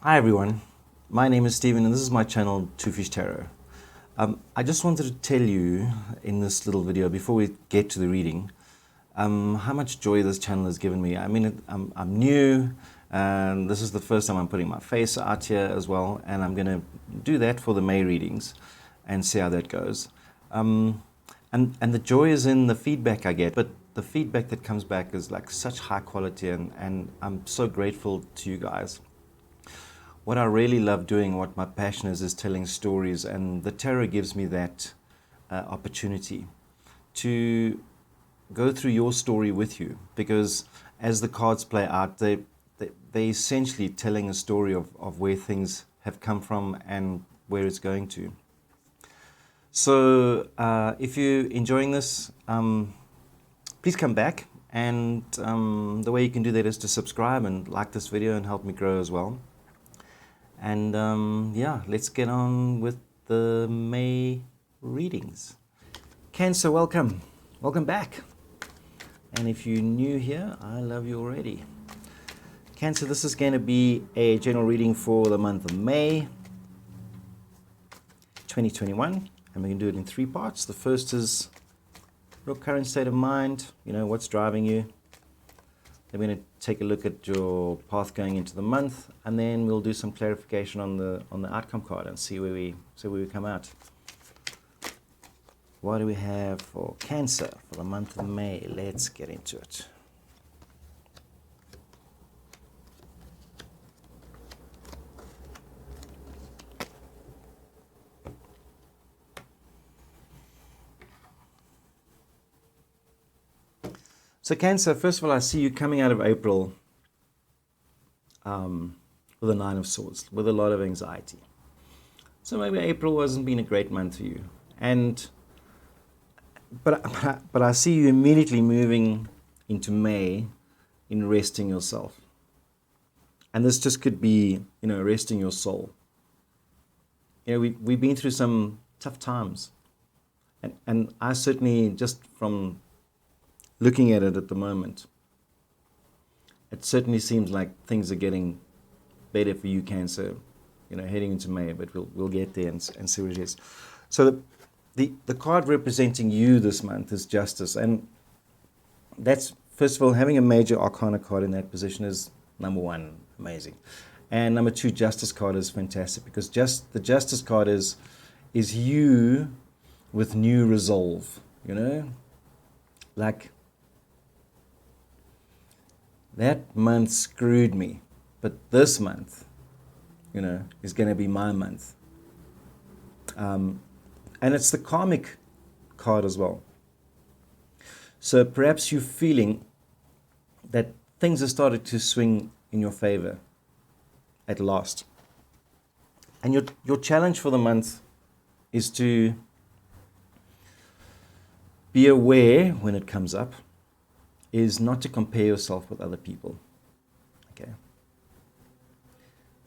Hi everyone, my name is Stephen and this is my channel Two Fish Tarot. I just wanted to tell you in this little video before we get to the reading how much joy this channel has given me. I mean, I'm new and this is the first time I'm putting my face out here as well, and I'm going to do that for the May readings and see how that goes. And the joy is in the feedback I get, but the feedback that comes back is like such high quality, and I'm so grateful to you guys. What I really love doing, what my passion is telling stories, and the tarot gives me that opportunity to go through your story with you, because as the cards play out, they're essentially telling a story of where things have come from and where it's going to. So if you're enjoying this, please come back, and the way you can do that is to subscribe and like this video and help me grow as well. And yeah, let's get on with the May readings. Cancer, welcome. Welcome back. And if you're new here, I love you already. Cancer, this is going to be a general reading for the month of May 2021. And we're going to do it in 3 parts. The first is your current state of mind, what's driving you. Then we're going to take a look at your path going into the month, and then we'll do some clarification on the outcome card and see where we come out. What do we have for Cancer for the month of May? Let's get into it. So Cancer, first of all, I see you coming out of April with a 9 of Swords, with a lot of anxiety. So maybe April wasn't been a great month for you. But I see you immediately moving into May in resting yourself. And this just could be, resting your soul. We've been through some tough times. And I certainly, just from looking at it at the moment, it certainly seems like things are getting better for you, Cancer, heading into May, but we'll get there and see what it is. So the card representing you this month is Justice, and that's, first of all, having a major arcana card in that position is number 1, amazing. And number 2, Justice card is fantastic, because the Justice card is you with new resolve, like, that month screwed me, but this month, is going to be my month. And it's the karmic card as well. So perhaps you're feeling that things have started to swing in your favor at last. And your challenge for the month is to be aware when it comes up, is not to compare yourself with other people. Okay?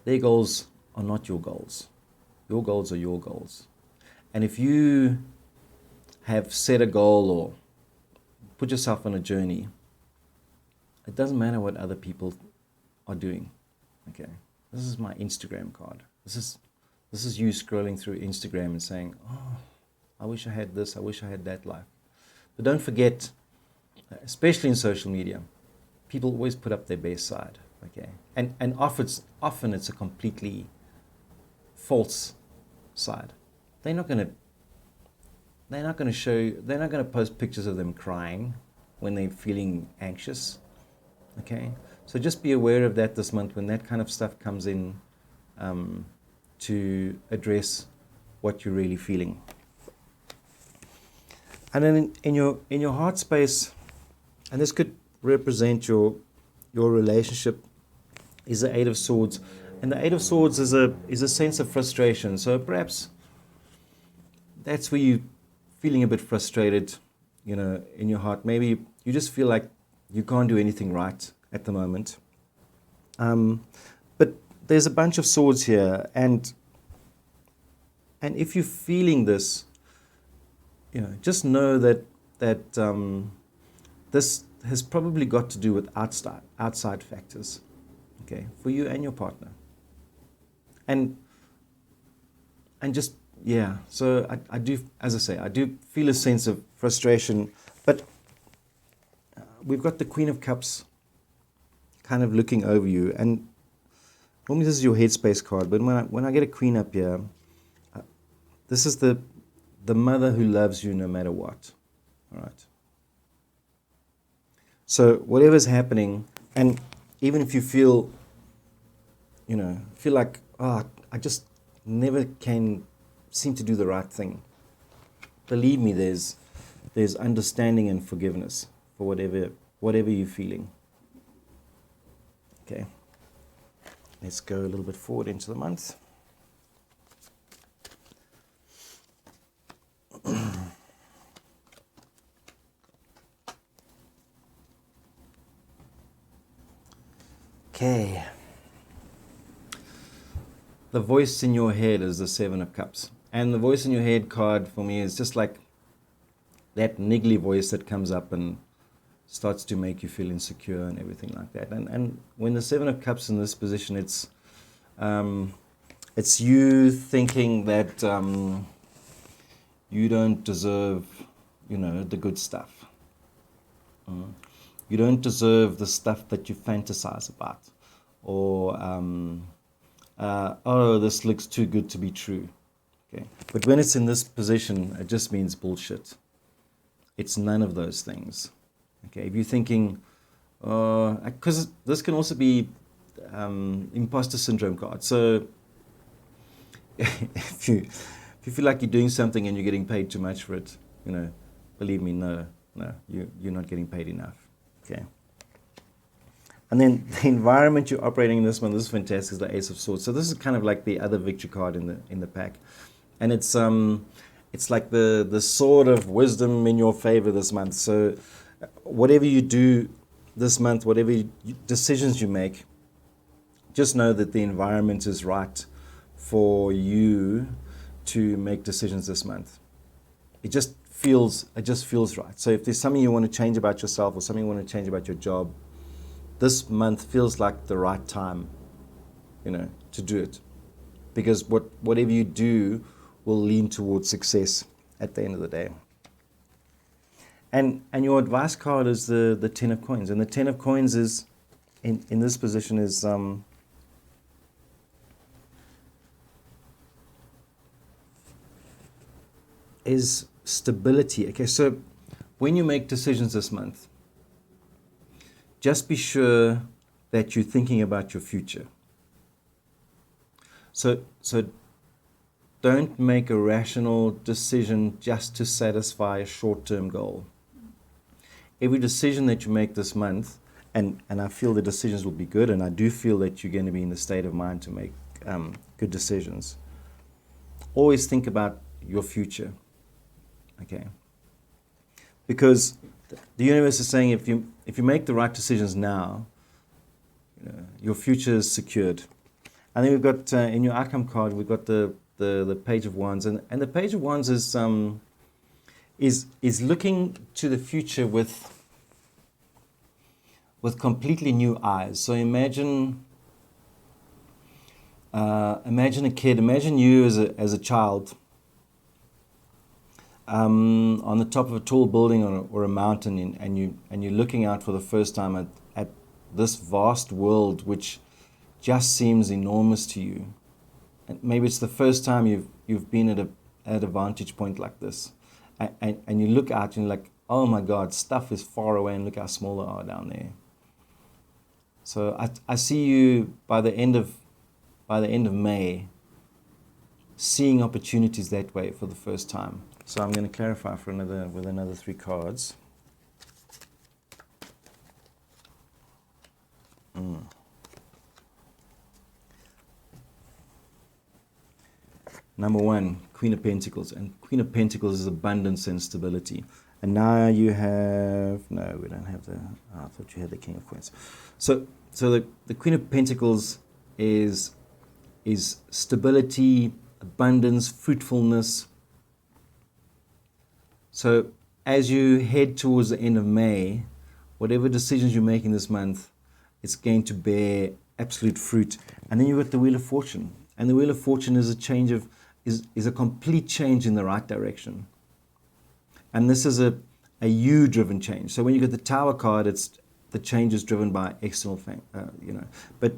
Their goals are not your goals. Your goals are your goals. And if you have set a goal or put yourself on a journey, it doesn't matter what other people are doing. Okay? This is my Instagram card. This is you scrolling through Instagram and saying, oh, I wish I had this, I wish I had that life. But don't forget, especially in social media, people always put up their best side, okay? And often it's a completely false side. They're not going to post pictures of them crying when they're feeling anxious, okay? So just be aware of that this month when that kind of stuff comes in, to address what you're really feeling. And then in your heart space, and this could represent your relationship, is the 8 of Swords. And the 8 of Swords is a sense of frustration. So perhaps that's where you're feeling a bit frustrated, in your heart. Maybe you just feel like you can't do anything right at the moment. But there's a bunch of swords here, and if you're feeling this, just know that this has probably got to do with outside factors, okay, for you and your partner. and just, yeah. So I do, as I say, I do feel a sense of frustration, but we've got the Queen of Cups kind of looking over you, and normally this is your headspace card, but when I get a Queen up here, this is the mother who loves you no matter what. All right. So whatever's happening, and even if you feel, feel like, I just never can seem to do the right thing, believe me, there's understanding and forgiveness for whatever you're feeling. Okay. Let's go a little bit forward into the month. Okay. The voice in your head is the Seven of Cups. And the voice in your head card for me is just like that niggly voice that comes up and starts to make you feel insecure and everything like that. And when the Seven of Cups in this position, it's you thinking that you don't deserve, the good stuff. You don't deserve the stuff that you fantasize about, or this looks too good to be true. Okay, but when it's in this position, it just means bullshit. It's none of those things. Okay, if you're thinking, because this can also be imposter syndrome card. So if you feel like you're doing something and you're getting paid too much for it, believe me, no, you're not getting paid enough. Okay. And then the environment you're operating in this one, this is fantastic, is the Ace of Swords. So this is kind of like the other victory card in the pack, and it's like the sword of wisdom in your favor this month. So whatever you do this month, whatever decisions you make, just know that the environment is right for you to make decisions this month. It just feels right. So if there's something you want to change about yourself or something you want to change about your job, this month feels like the right time, to do it. Because whatever you do will lean towards success at the end of the day. And your advice card is the Ten of Coins. And the Ten of Coins is, in this position, is stability. Okay, so when you make decisions this month, just be sure that you're thinking about your future. So don't make a rational decision just to satisfy a short-term goal. Every decision that you make this month, and I feel the decisions will be good, and I do feel that you're going to be in the state of mind to make good decisions. Always think about your future. Okay, because the universe is saying if you make the right decisions now, your future is secured. And then we've got in your outcome card, we've got the Page of Wands, and the Page of Wands is looking to the future with completely new eyes. So imagine a kid, imagine you as a child. On the top of a tall building or a mountain, and you're looking out for the first time at this vast world, which just seems enormous to you. And maybe it's the first time you've been at a vantage point like this, and you look out and you're like, oh my God, stuff is far away, and look how small they are down there. So I see you by the end of May, seeing opportunities that way for the first time. So I'm going to clarify with another 3 cards. Number 1, Queen of Pentacles. And Queen of Pentacles is abundance and stability. And now you have, no, we don't have I thought you had the King of Coins. So the Queen of Pentacles is stability, abundance, fruitfulness. So as you head towards the end of May, whatever decisions you're making this month, it's going to bear absolute fruit. And then you've got the Wheel of Fortune. And the Wheel of Fortune is a change of, is a complete change in the right direction. And this is a you-driven change. So when you get the Tower card, it's the change is driven by external, but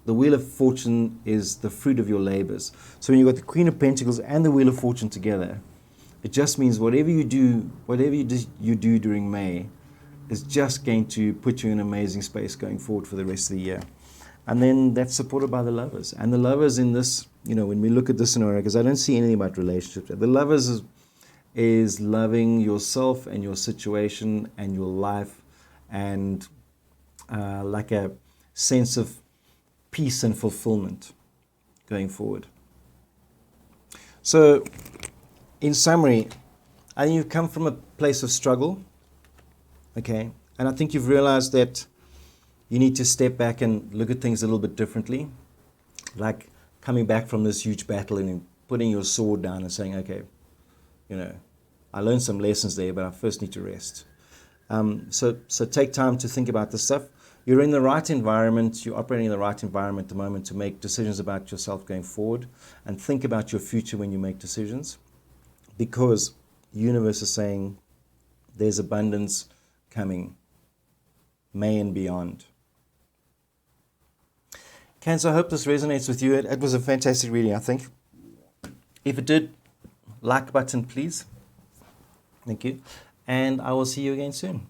the Wheel of Fortune is the fruit of your labors. So when you've got the Queen of Pentacles and the Wheel of Fortune together, it just means whatever you do during May is just going to put you in an amazing space going forward for the rest of the year. And then that's supported by the Lovers. And the Lovers in this, when we look at this scenario, because I don't see anything about relationships, the Lovers is loving yourself and your situation and your life, and like a sense of peace and fulfillment going forward. So, in summary, I think you've come from a place of struggle, okay? And I think you've realized that you need to step back and look at things a little bit differently, like coming back from this huge battle and putting your sword down and saying, okay, I learned some lessons there, but I first need to rest. So take time to think about this stuff. You're in the right environment, you're operating in the right environment at the moment to make decisions about yourself going forward, and think about your future when you make decisions, because the universe is saying there's abundance coming, May and beyond. Cancer, I hope this resonates with you. It was a fantastic reading, I think. If it did, like button, please. Thank you. And I will see you again soon.